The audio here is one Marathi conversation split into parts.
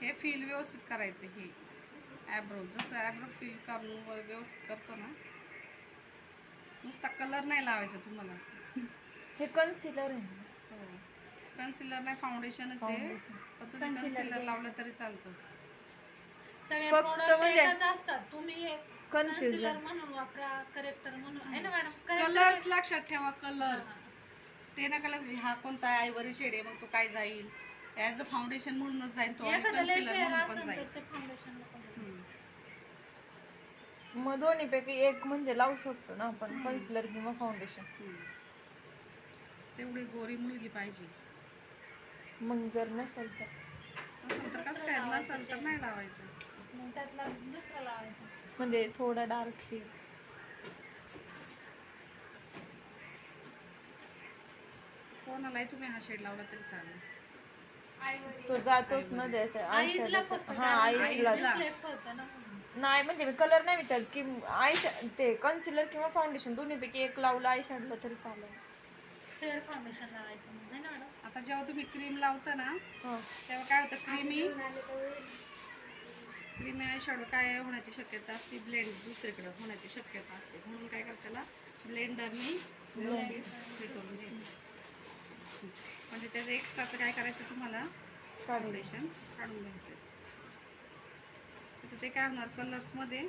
हे फील व्यवस्थित करायचं. हे ॲब्रो जसं ॲब्रो फील करून व्यवस्थित करतो ना, नुसता कलर नाही लावायचा तुम्हाला. हे कन्सिलर आहे. हो, कन्सिलर नाही, फाउंडेशनच आहे. पण तुम्ही कन्सिलर लावलं तरी चालतं. सगळे फक्त प्रोडक्ट म्हणजे एकच असतात. तुम्ही एक कन्सिलर म्हणून वापरा, करेक्टर म्हणून आहे ना मॅडम. कलर्स लक्षात ठेवा, कलर्स. ते नका लक्ष हा कोणता आयवरी शेड आहे मग तो काय जाईल, ॲज अ फाउंडेशन म्हणूनच जाईल तो, आणि कन्सिलर म्हणून पण जाईल. ते फाउंडेशन मग दोन्हीपैकी एक म्हणजे लावू शकतो ना आपण, कन्सिलर किंवा फाउंडेशन. तेवढी गोरी मुलगी पाहिजे. मग जर नसेल तर कसं काय, नसेल तर नाही लावायचं. मग त्यातला दुसरा लावायचा, म्हणजे थोडा डार्क शेड. कोणालाही तुम्ही हा शेड लावला तरी चालेल. तो जातोच न द्यायचा. आईजला फक्त हा, आईजला नाही. म्हणजे मी कलर नाही विचारत की आय ते कन्सिलर किंवा फाउंडेशन दोन्हीपैकी एक लावलं आय शॅडोला तरी चालेल. फेअर फाउंडेशन लावायचं म्हणजे ना मॅडम. आता जेव्हा तुम्ही क्रीम लावता ना, तेव्हा काय होतं, क्रीमी आय शॅडो काय होण्याची शक्यता असते, ब्लेंड दुसरीकडे होण्याची शक्यता असते. म्हणून काय करायचं, त्याला ब्लेंडरनी हे करून घ्यायचं. म्हणजे त्याचं एक्स्ट्राचं काय करायचं, तुम्हाला फाउंडेशन काढून घ्यायचं. तर ते काय होणार, कलर्समध्ये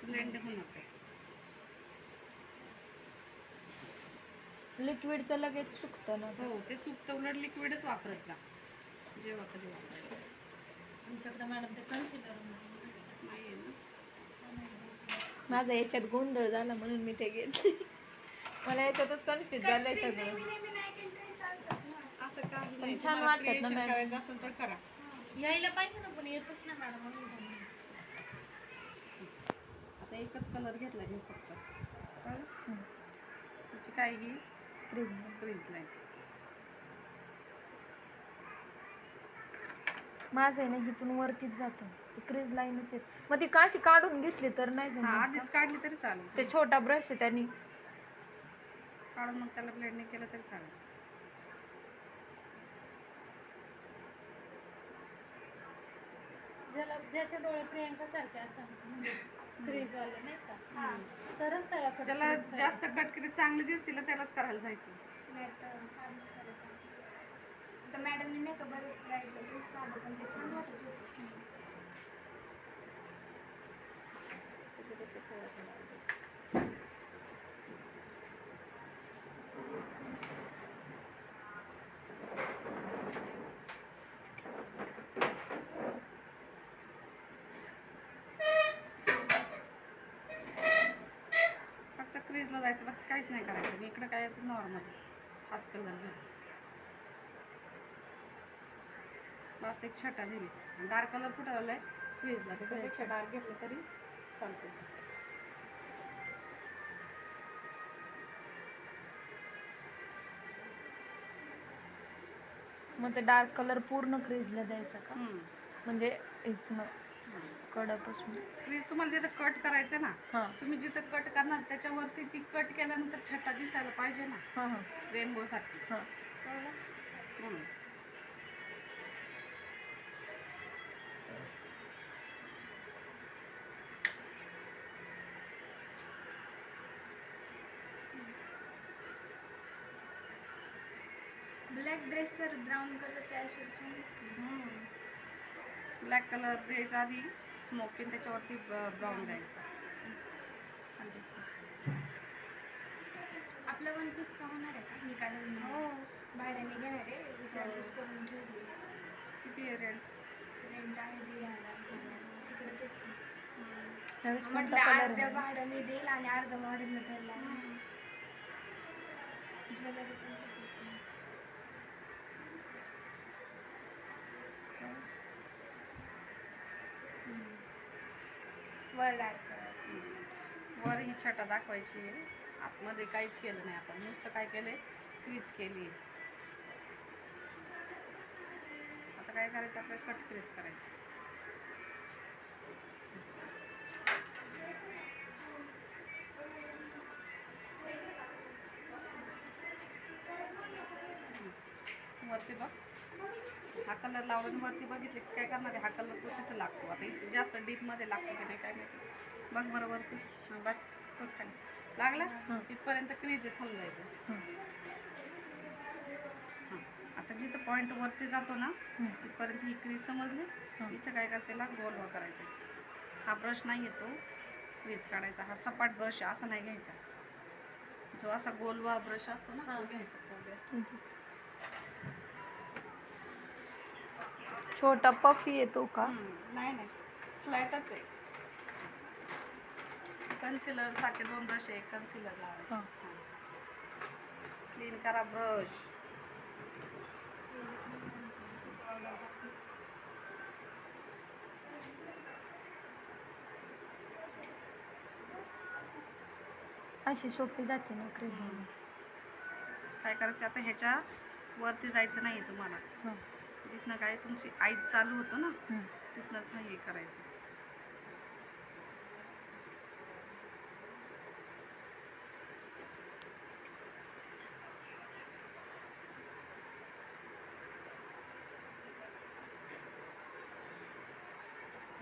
ब्लेंड होणार त्याचं. लिक्विडचं लगेच सुकतं ना. हो, ते सुकतं. उलट लिक्विडच वापरत जा जेव्हा कधी वापरायचं. आमच्याकडे मॅडम ते कन्सिलर नाही आहे ना. माझा याच्यात गोंधळ झाला म्हणून मी ते घेतले. मला याच्यातच कन्फ्युज झालंय सगळं. असं काही पण नाही, छान तुम्हाला वाटतात ना creation मॅडम. करायचं असेल तर करा. यायला पाहिजे ना, पण येतच ना मॅडम. आता एकच कलर घेतला मी फक्त, त्याची काय ही क्रीज लाईन. माझं आहे ना इथून वरतीच जातं, ती क्रीज लाईनच येत. मग ती काशी काढून घेतली तर नाही हा, जमत. आधीच काढली तरी चालेल. ते छोटा ब्रश आहे त्याने काढून मग त्याला ब्लेंड नाही केलं तरी चालेल. ज्याचे डोळे प्रियांका सारखे असं म्हणजे क्रीज वाले नाही का, तरच त्याला ज्याला जास्त कटकरी चांगली दिसतील त्यालाच करायला जायचं. तर मॅडमने नाही का बरेच ब्राईडला साधं पण ते छान वाटत होते. त्याच्यापेक्षा थोडंसं लावायचं. फक्त क्रीजला जायचं, बाकी काहीच नाही करायचं. मी इकडं काय नॉर्मल हाच कलर घेऊ, बस एक छटा दिली. डार्क कलर कुठं झालाय, क्रीजला. त्याच्यापेक्षा डार्क घेतलं तरी चालतं. मग ते डार्क कलर पूर्ण क्रीजला द्यायचा का, म्हणजे इथनं कडापासून. क्रीज तुम्हाला तिथं कट करायचं ना, तुम्ही जिथं कट करणार त्याच्यावरती ती कट केल्यानंतर छटा दिसायला पाहिजे ना, रेनबो सारखी. म्हणून ब्लॅक ड्रेसवर ब्राऊन कलरची आयशॅडो छान दिसते. ब्लॅक कलर द्यायचा आधी, स्मोकिंग, त्याच्यावरती ब्राऊन द्यायचा, छान दिसतं. आपलं वन पीसचा होणार आहे का, मी काढून भाड्याने घेणार आहे, विचारपूस करून ठेवली. किती आहे रेंट? रेंट आहे 1,500. तिकडे तेच म्हटलं म्हटलं अर्धं भाडं मी देईल आणि अर्धं मॉडेलला ठेवला. ज्वेलरी पण वर डार्क वर ही छटा दाखवायची आहे, आतमध्ये काहीच केलं नाही आपण, नुसतं काय केलंय, क्रीज केली. आता काय करायचं, आपल्याला कट क्रीज करायची. वरती बघ. हा कलर लावला आणि वरती बघितले की काय करणार आहे, हा कलर तो तिथं लागतो. आता इथे जास्त डीपमध्ये लागतो की नाही काय माहिती. बघ बरं वरती. हां बस बघ खाली लागला. इथपर्यंत क्रीज समजायचं. हां आता जिथं पॉईंट वरती जातो ना तिथपर्यंत ही क्रीज समजली. इथं काय करते गोलवा करायचं. हा ब्रश नाही येतो क्रीज काढायचा, हा सपाट ब्रश असा नाही घ्यायचा, जो असा गोलवा ब्रश असतो ना तो घ्यायचा. छोटा पफी येतो का? नाही नाही फ्लॅटच आहे. कन्सिलर सारखे 2 ब्रश आहे, कन्सिलर लावायचे. क्लीन करा ब्रश. अशी सोपी जाते ना क्रीज. काय करायचं आता, ह्याच्या वरती जायचं नाही तुम्हाला. जिथनं काय तुमची आईज चालू होतो ना तिथनंच हे करायचं.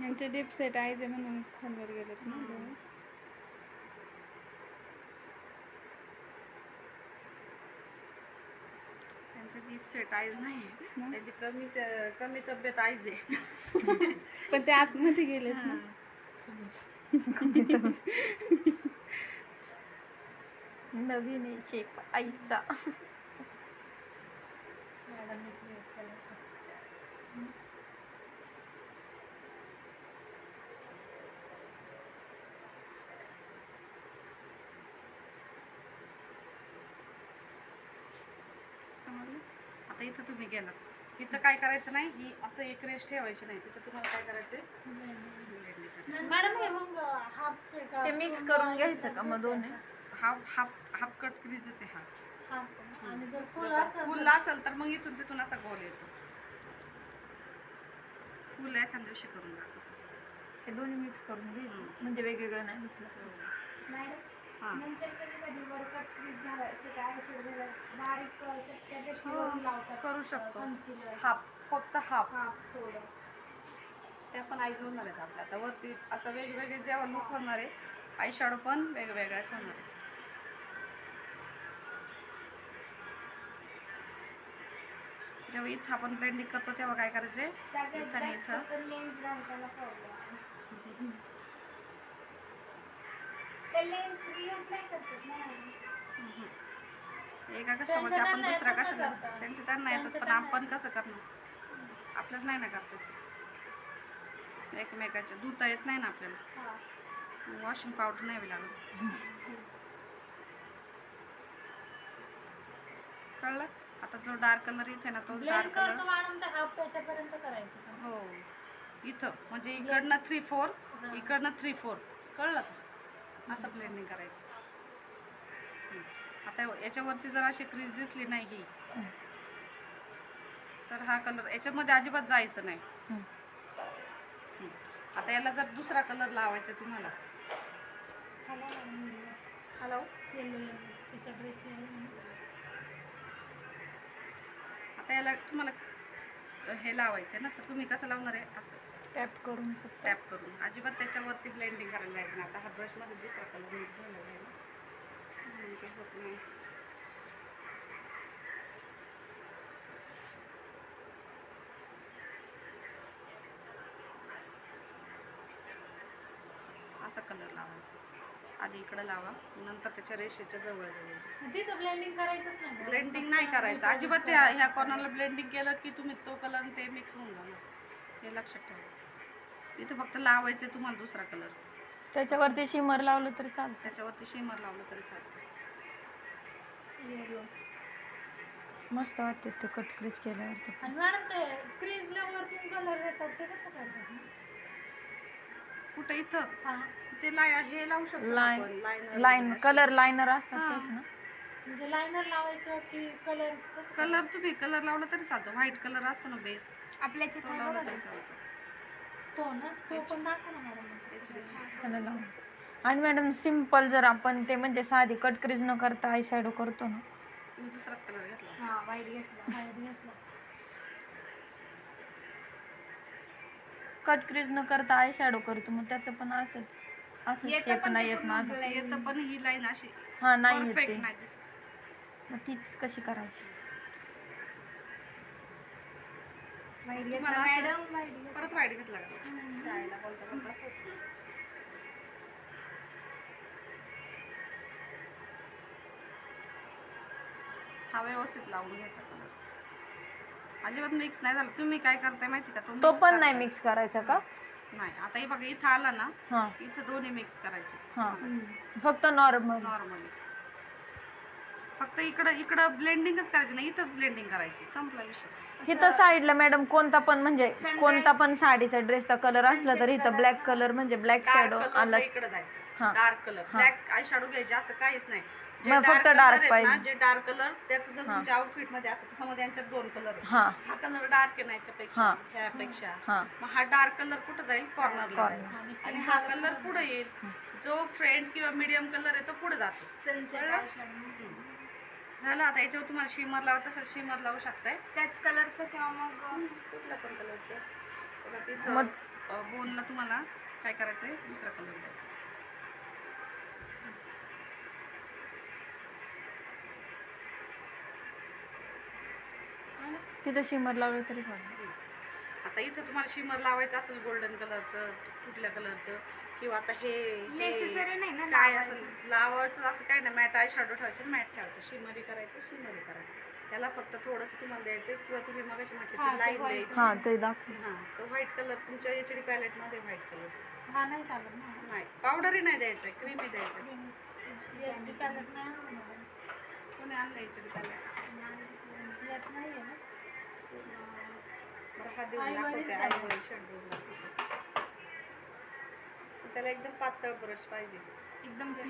यांचे डिप सेट आहे ते म्हणून खालवर गेलेत ना. त्यांचे डीप सेट आईज नाही, त्यांची कमी तब्येत आईज आहे. पण ते आतमध्ये गेलेत ना. नवीन आहे शेप आईचा. समजलं. आता इथं तुम्ही गेलात, इथं काय करायचं नाही, ही असं एक रेष ठेवायची नाही. तिथं तुम्हाला काय करायचंय, मॅडम हे मग हाफ ते मिक्स करून घ्यायचं का मग दोन्ही? हाफ कट क्रीजच आहे हा. आणि जर फुल जर असेल फुल असेल तर मग इथून तिथून असा गोल येतो. फुल एखाद्या दिवशी करून टाकतो. हे दोन्ही मिक्स करून घ्यायचं म्हणजे वेगवेगळं नाही दिसलं. मॅडम नंतर कधी वर कट क्रीज झालं काय बारीक चटक्या पेशवरती लावतात करू शकतो. कन्सिलर हाफ, फक्त हाफ. थोडं त्या पण आईज होणार आहेत आपल्या. आता वरती आता वेगवेगळे जेव्हा लुक होणार आहे, आय शॅडो पण वेगवेगळ्याच होणार आहे. जेव्हा इथं आपण ब्लेंडिंग करतो तेव्हा काय करायचंय, इथं आणि इथं लेन्स घालताना प्रॉब्लेम. ते लेन्स यूज नाही करतात ना. एका कस्टमरचे आपण दुसऱ्या कशाला, त्यांचे त्यांना येतात पण आपण कसं करणार, आपल्याला नाही ना करतात. एकमेकाच्या धुता येत नाही ना आपल्याला, वॉशिंग पावडर नाही लागत. कळलं. आता जो डार्क कलर इथे ना तो डार्क कलर मॅडम ते हाफ त्याच्यापर्यंत करायचं का? हो इथं म्हणजे इकडनं 3/4 इकडनं 3/4 कळलं का, असं ब्लेंडिंग करायचं. आता याच्यावरती जर अशी क्रीज दिसली नाही ही, तर हा कलर याच्यामध्ये अजिबात जायचं नाही. आता याला जर दुसरा कलर लावायचा तुम्हाला, हॅलो तिचा ड्रेस आता याला तुम्हाला हे लावायचं ना, तर तुम्ही कसं लावणार आहे, असं टॅप करून टॅप करून. अजिबात त्याच्यावरती ब्लेंडिंग करायला जायचं ना. आता हा ब्रशमध्ये दुसरा कलर मिक्स झालेला आहे ना, ते होत नाही. असा कलर लावायचा. आधी इकडे लावा, नंतर त्याच्या रेषेच्या जवळ जवळ. तिथं ब्लेंडिंग करायचंच नाही. ब्लेंडिंग नाही करायचं अजिबात. ह्या कॉर्नरला ब्लेंडिंग केलं की तुम्ही तो कलर आणि ते मिक्स होऊन जाणार, हे लक्षात ठेवा. इथे फक्त लावायचे तुम्हाला दुसरा कलर. त्याच्यावरती शिमर लावलं तरी चालतं. त्याच्यावरती शिमर लावलं तरी चालतं. मस्त वाटते ते कट क्रीज केल्यावरती. आणि मॅडम ते क्रीजला वरतून कलर येतात ते कसं करतात? कुठं इथं हा ते हे लावू शकतो लाईन कलर लायनर असतात तेच ना. म्हणजे लायनर लावायचं की कलर कसं? कलर तुम्ही कलर लावला तरी चालतो. व्हाईट कलर असतो ना बेस, आपल्या तो लावला तरी चालतो. तो ना तो पण दाखवा ना मॅडम. त्याला लावून. आणि मॅडम सिम्पल जर आपण ते म्हणजे साधी कट क्रीज न करता आय शॅडो करतो ना, मी दुसराच कलर घेतला. हा व्हाईट घेतला. कट क्रीज न करता आय शॅडो करतो मग त्याचं पण असंच येतं शेप पण नाही ते येत पण माझं. उजळं येतं पण ही लाईन अशी हा नाही येत परफेक्ट ते. नाही दिसत. मग तीच कशी करायची? वाईट तुम्हाला घेतला असं- मॅडम, वाईट घेतला. परत वाईट घेतला का शाळेला बोलता बोलता असं होतं. हा व्यवस्थित लावून घ्यायचा कलर, अजिबात मिक्स नाही झाला. तुम्ही काय करताय माहिती का, तो mix पण नाही करताय. मिक्स करायचा का? नाही, आता हे बघा इथं आला ना, हा इथं दोन्ही मिक्स करायचे हा फक्त नॉर्मल. नॉर्मली. फक्त इकडं इकडं ब्लेंडिंगच करायची नाही, इथंच ब्लेंडिंग करायची, संपला विषय. इथं साईडला मॅडम कोणता पण म्हणजे Sunrise. कोणता पण साडीचा ड्रेसचा कलर असला तर Sunset इथं ब्लॅक color कलर म्हणजे ब्लॅक डार्क शॅडो कलर आला. इकडे जायचं, हा. डार्क कलर, हा. ब्लॅक आय शॅडो घ्यायचे असं काहीच नाही. जे मग फक्त डार्क dark कलर आहेत ना, पाहिजे. जे डार्क कलर त्याचं जर हा. तुमच्या आउटफिट मध्ये असं तर समज यांच्यात 2 कलर आहे. हा हा कलर डार्क आहे ना याच्यापेक्षा, हा. ह्यापेक्षा, हा मग हा डार्क कलर कुठं जाईल, कॉर्नरला जाईल. Corner. आणि हा कलर पुढे येईल, जो फ्रेंड किंवा मीडियम कलर आहे तो पुढे जातो. Sunset कळलं? eyeshadow. झालं. आता याच्यावर तुम्हाला शिमर लावायचं असेल शिमर लावू शकताय, त्याच कलरचं किंवा मग कुठल्या पण कलरचं. बघा तिथं मग बोनला तुम्हाला काय करायचंय, दुसरा कलर द्यायचा. तिथं शिमर लावलं तरी चालेल. आता इथं तुम्हाला शिमर लावायचं असेल गोल्डन कलरचं, कुठल्या कलरचं, किंवा आता हे नेसेसरी नाही ना काय लावायचं. असेल लावायचं असं काय नाही. मॅट आय शॅडो ठेवायचं, मॅट ठेवायचं, शिमरी करायचं, शिमरी करायचं. त्याला फक्त थोडंसं तुम्हाला द्यायचं, किंवा तुम्ही मगाशी म्हटलं हा, की ते लाईन white. द्यायची. हा ते दाखव. हां, तो व्हाईट कलर तुमच्या एचडी पॅलेट मध्ये व्हाईट कलर हा नाही चालत ना. नाही, पावडरही नाही द्यायचं, क्रीमी द्यायचं. HD पॅलेट नाही आणलं मॅडम. कोणी आणलं एचडी पॅलेट? यात नाही आहे ना. बरं हा देऊन आईवरच दाखवते, द्या. आईवर शेड देऊन दाखवते. त्याला एकदम पातळ ब्रश पाहिजे, एकदम thin.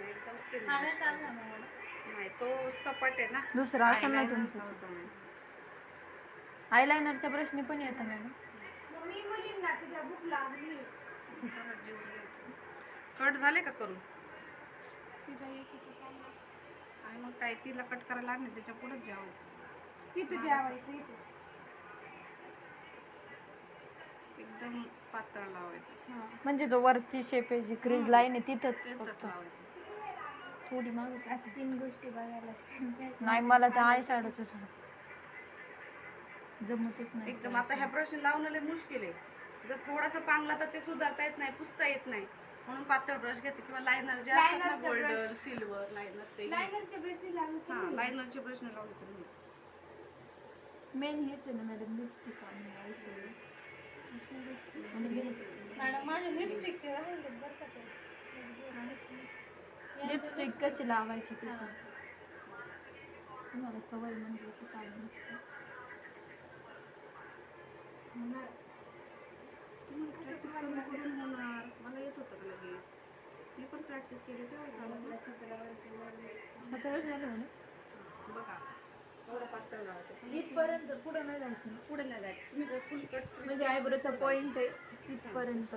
एकदम thin हा नाही brush चालणार पाहिजे. ना मॅडम. नाही, तो सपाट आहे ना. दुसरा असेल ना eyeliner तुमचं. चालतं नाही. आयलाइनरच्या ब्रशने पण येतं मॅडम. मम्मी मुलींना तुझ्या भूक लागली. चला, जेवून घ्यायचं. कट झाले का करून? तिचा एकीचं चाललं. आणि मग काय तिला कट करायला लागले, त्याच्या पुढेच जेवायचं. इथं जेवायचं इथं. एकदम पातळ लावायचं, म्हणजे जो वरची शेप आहे जी क्रीज लाईन आहे तिथंच तेच फक्त लावायचं. थोडी माग. असं 3 गोष्टी बघायला. नाही मला त्या आय शॅडोच जमतच नाही. एकदम आता ह्या ब्रश लावणं लय मुश्किल आहे. जर थोडासा पांगला तर ते सुधारता येत नाही, पुसता येत नाही. म्हणून पातळ ब्रश घ्यायचे, किंवा लायनर जे असतात ना, Linerचा गोल्डन brush. सिल्वर लायनर, ते लायनरच्या ब्रशने लागलं तर हां, नाही. लायनरचे ब्रश नाही लावले तरी मेन हेच आहे ना मॅडम, लिपस्टिक आणि आय शॅडो आणि मॅडम माझे लिपस्टिकचे राहिले बरं का ते. लिपस्टिक कशी लावायची ते पण. तुम्हाला सवय म्हणजे कशी आली नसते. प्रॅक्टिस करून होणार. मला येत होतं का लगेच, मी पण प्रॅक्टिस केली तेव्हा झालं. 17 वर्ष झाली. 17 वर्ष झाले म्हणे. बघा, एवढं पातळ लावायचं, इथपर्यंत पुढे नाही जायचं ना. पुढे नाही जायचं. तुम्ही जर फुल कट म्हणजे आयब्रोचा पॉइंट आहे तिथपर्यंत.